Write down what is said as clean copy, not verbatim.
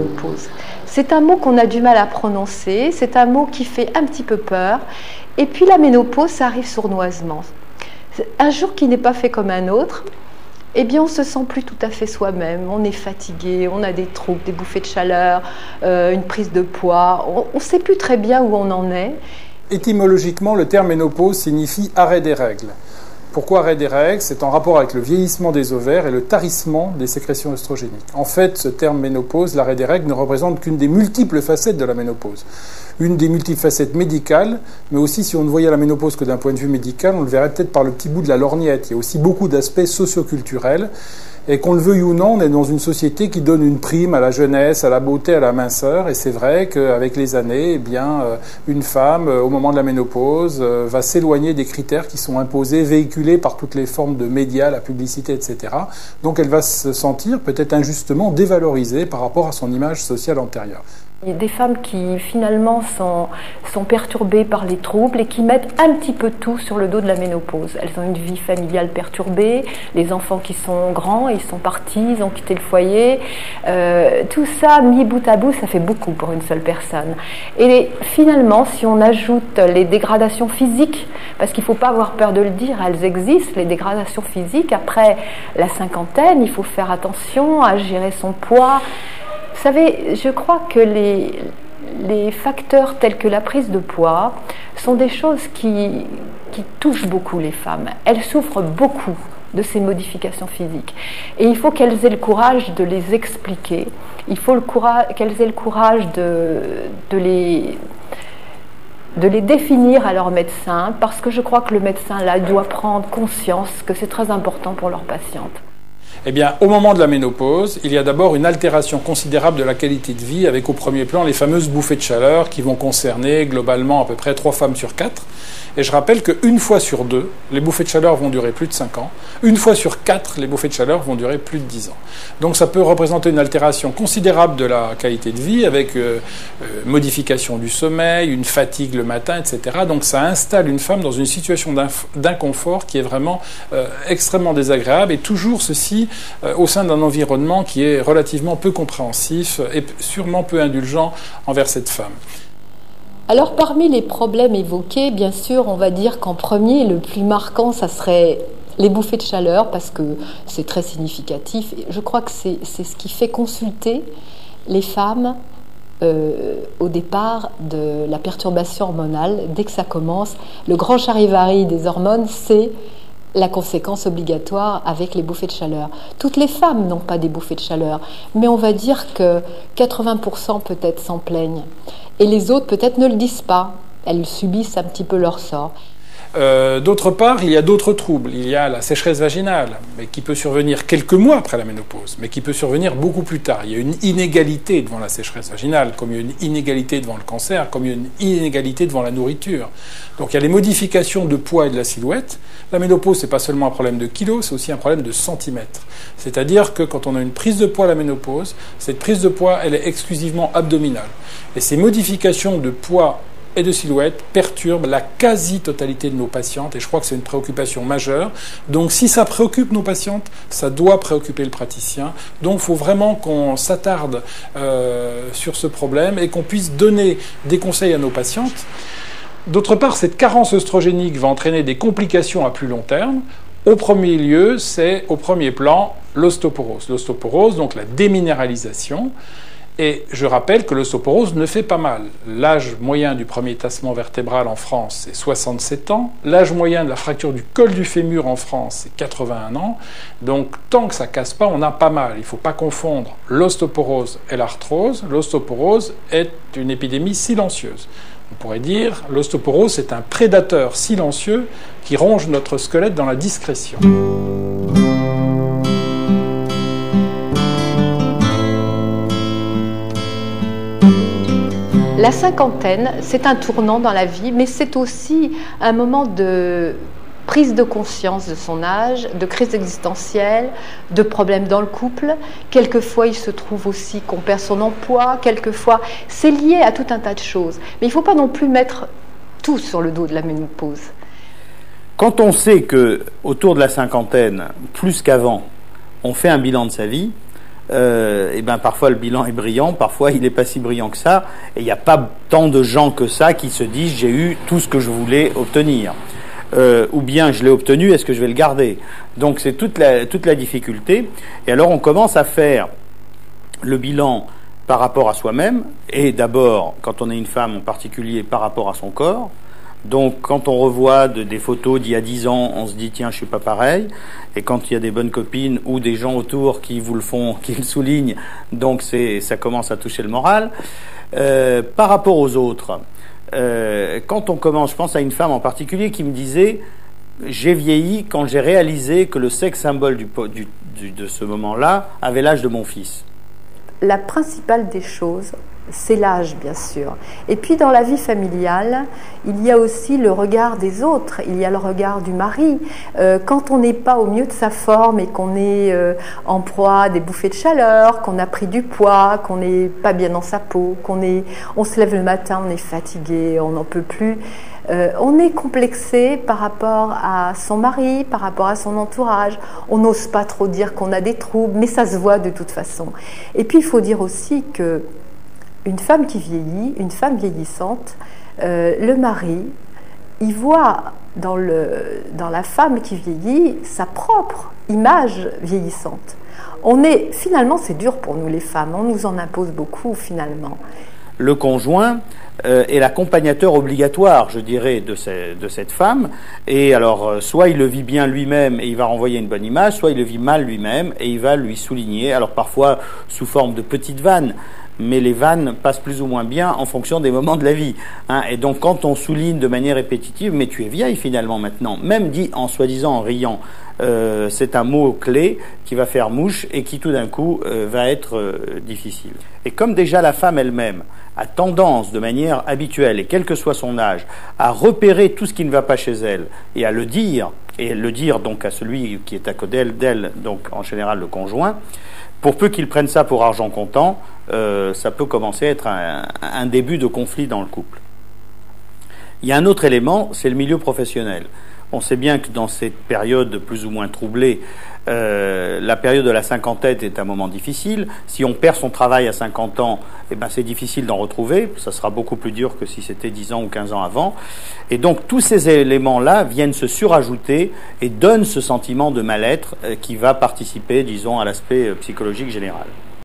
ménopause. C'est un mot qu'on a du mal à prononcer, c'est un mot qui fait un petit peu peur. Et puis la ménopause, ça arrive sournoisement. Un jour qui n'est pas fait comme un autre, eh bien on ne se sent plus tout à fait soi-même, on est fatigué, on a des troubles, des bouffées de chaleur, une prise de poids, on ne sait plus très bien où on en est. Étymologiquement, le terme ménopause signifie arrêt des règles. Pourquoi arrêt des règles? C'est en rapport avec le vieillissement des ovaires et le tarissement des sécrétions œstrogéniques. En fait, ce terme ménopause, l'arrêt des règles, ne représente qu'une des multiples facettes de la ménopause. Une des multiples facettes médicales, mais aussi si on ne voyait la ménopause que d'un point de vue médical, on le verrait peut-être par le petit bout de la lorgnette. Il y a aussi beaucoup d'aspects socioculturels. Et qu'on le veuille ou non, on est dans une société qui donne une prime à la jeunesse, à la beauté, à la minceur. Et c'est vrai qu'avec les années, eh bien, une femme, au moment de la ménopause, va s'éloigner des critères qui sont imposés, véhiculés par toutes les formes de médias, la publicité, etc. Donc elle va se sentir peut-être injustement dévalorisée par rapport à son image sociale antérieure. Il y a des femmes qui finalement sont perturbées par les troubles et qui mettent un petit peu tout sur le dos de la ménopause. Elles ont une vie familiale perturbée, les enfants qui sont grands, ils sont partis, ils ont quitté le foyer. Tout ça, mis bout à bout, ça fait beaucoup pour une seule personne. Et finalement, si on ajoute les dégradations physiques, parce qu'il ne faut pas avoir peur de le dire, elles existent, les dégradations physiques, après la cinquantaine, il faut faire attention à gérer son poids. Vous savez, je crois que les facteurs tels que la prise de poids sont des choses qui touchent beaucoup les femmes. Elles souffrent beaucoup de ces modifications physiques. Et il faut qu'elles aient le courage de les expliquer. Il faut qu'elles aient le courage de les définir à leur médecin, parce que je crois que le médecin, là, doit prendre conscience que c'est très important pour leur patiente. Eh bien, au moment de la ménopause, il y a d'abord une altération considérable de la qualité de vie, avec au premier plan les fameuses bouffées de chaleur qui vont concerner globalement à peu près 3 femmes sur 4. Et je rappelle qu'une fois sur 2, les bouffées de chaleur vont durer plus de 5 ans. Une fois sur 4, les bouffées de chaleur vont durer plus de 10 ans. Donc ça peut représenter une altération considérable de la qualité de vie, avec modification du sommeil, une fatigue le matin, etc. Donc ça installe une femme dans une situation d'inconfort qui est vraiment extrêmement désagréable, et toujours ceci au sein d'un environnement qui est relativement peu compréhensif et sûrement peu indulgent envers cette femme. Alors parmi les problèmes évoqués, bien sûr, on va dire qu'en premier, le plus marquant, ça serait les bouffées de chaleur, parce que c'est très significatif. Je crois que c'est ce qui fait consulter les femmes au départ de la perturbation hormonale. Dès que ça commence, le grand charivari des hormones, c'est la conséquence obligatoire avec les bouffées de chaleur. Toutes les femmes n'ont pas des bouffées de chaleur, mais on va dire que 80% peut-être s'en plaignent. Et les autres peut-être ne le disent pas. Elles subissent un petit peu leur sort. D'autre part, il y a d'autres troubles. Il y a la sécheresse vaginale, mais qui peut survenir quelques mois après la ménopause, mais qui peut survenir beaucoup plus tard. Il y a une inégalité devant la sécheresse vaginale, comme il y a une inégalité devant le cancer, comme il y a une inégalité devant la nourriture. Donc il y a les modifications de poids et de la silhouette. La ménopause, c'est pas seulement un problème de kilos, c'est aussi un problème de centimètres. C'est-à-dire que quand on a une prise de poids à la ménopause, cette prise de poids, elle est exclusivement abdominale. Et ces modifications de poids et de silhouette perturbent la quasi-totalité de nos patientes, et je crois que c'est une préoccupation majeure. Donc si ça préoccupe nos patientes, ça doit préoccuper le praticien. Donc il faut vraiment qu'on s'attarde sur ce problème et qu'on puisse donner des conseils à nos patientes. D'autre part, cette carence œstrogénique va entraîner des complications à plus long terme. Au premier lieu, c'est au premier plan l'ostéoporose. L'ostéoporose, donc la déminéralisation. Et je rappelle que l'ostéoporose ne fait pas mal. L'âge moyen du premier tassement vertébral en France, c'est 67 ans. L'âge moyen de la fracture du col du fémur en France, c'est 81 ans. Donc, tant que ça casse pas, on a pas mal. Il ne faut pas confondre l'ostéoporose et l'arthrose. L'ostéoporose est une épidémie silencieuse. On pourrait dire l'ostéoporose, c'est un prédateur silencieux qui ronge notre squelette dans la discrétion. La cinquantaine, c'est un tournant dans la vie, mais c'est aussi un moment de prise de conscience de son âge, de crise existentielle, de problèmes dans le couple. Quelquefois, il se trouve aussi qu'on perd son emploi. Quelquefois, c'est lié à tout un tas de choses. Mais il ne faut pas non plus mettre tout sur le dos de la ménopause. Quand on sait que autour de la cinquantaine, plus qu'avant, on fait un bilan de sa vie, parfois le bilan est brillant, parfois il n'est pas si brillant que ça, et il n'y a pas tant de gens que ça qui se disent j'ai eu tout ce que je voulais obtenir. Ou bien je l'ai obtenu, est-ce que je vais le garder? Donc c'est toute la difficulté. Et alors on commence à faire le bilan par rapport à soi-même, et d'abord, quand on est une femme en particulier, par rapport à son corps. Donc quand on revoit des photos d'il y a 10 ans, on se dit tiens, je suis pas pareil. Et quand il y a des bonnes copines ou des gens autour qui vous le font, qui le soulignent, donc ça commence à toucher le moral. Par rapport aux autres, quand on commence, je pense à une femme en particulier qui me disait j'ai vieilli quand j'ai réalisé que le sexe symbole de ce moment-là avait l'âge de mon fils. La principale des choses, c'est l'âge, bien sûr. Et puis, dans la vie familiale, il y a aussi le regard des autres. Il y a le regard du mari. Quand on n'est pas au mieux de sa forme et qu'on est en proie à des bouffées de chaleur, qu'on a pris du poids, qu'on n'est pas bien dans sa peau, on se lève le matin, on est fatigué, on n'en peut plus. On est complexé par rapport à son mari, par rapport à son entourage. On n'ose pas trop dire qu'on a des troubles, mais ça se voit de toute façon. Et puis, il faut dire aussi que une femme qui vieillit, une femme vieillissante, le mari, il voit dans la femme qui vieillit sa propre image vieillissante. Finalement, c'est dur pour nous les femmes, on nous en impose beaucoup finalement. Le conjoint est l'accompagnateur obligatoire, je dirais, de cette femme. Et alors, soit il le vit bien lui-même et il va renvoyer une bonne image, soit il le vit mal lui-même et il va lui souligner, alors parfois sous forme de petites vannes, mais les vannes passent plus ou moins bien en fonction des moments de la vie. Et donc, quand on souligne de manière répétitive, mais tu es vieille finalement maintenant, même dit en soi-disant en riant, c'est un mot clé qui va faire mouche et qui tout d'un coup va être difficile. Et comme déjà la femme elle-même a tendance de manière habituelle, et quel que soit son âge, à repérer tout ce qui ne va pas chez elle et à le dire donc à celui qui est à côté d'elle, donc en général le conjoint, pour peu qu'il prenne ça pour argent comptant, ça peut commencer à être un début de conflit dans le couple. Il y a un autre élément, c'est le milieu professionnel. On sait bien que dans cette période plus ou moins troublée, la période de la cinquantaine est un moment difficile. Si on perd son travail à 50 ans, c'est difficile d'en retrouver. Ça sera beaucoup plus dur que si c'était 10 ans ou 15 ans avant. Et donc, tous ces éléments-là viennent se surajouter et donnent ce sentiment de mal-être qui va participer, disons, à l'aspect psychologique général.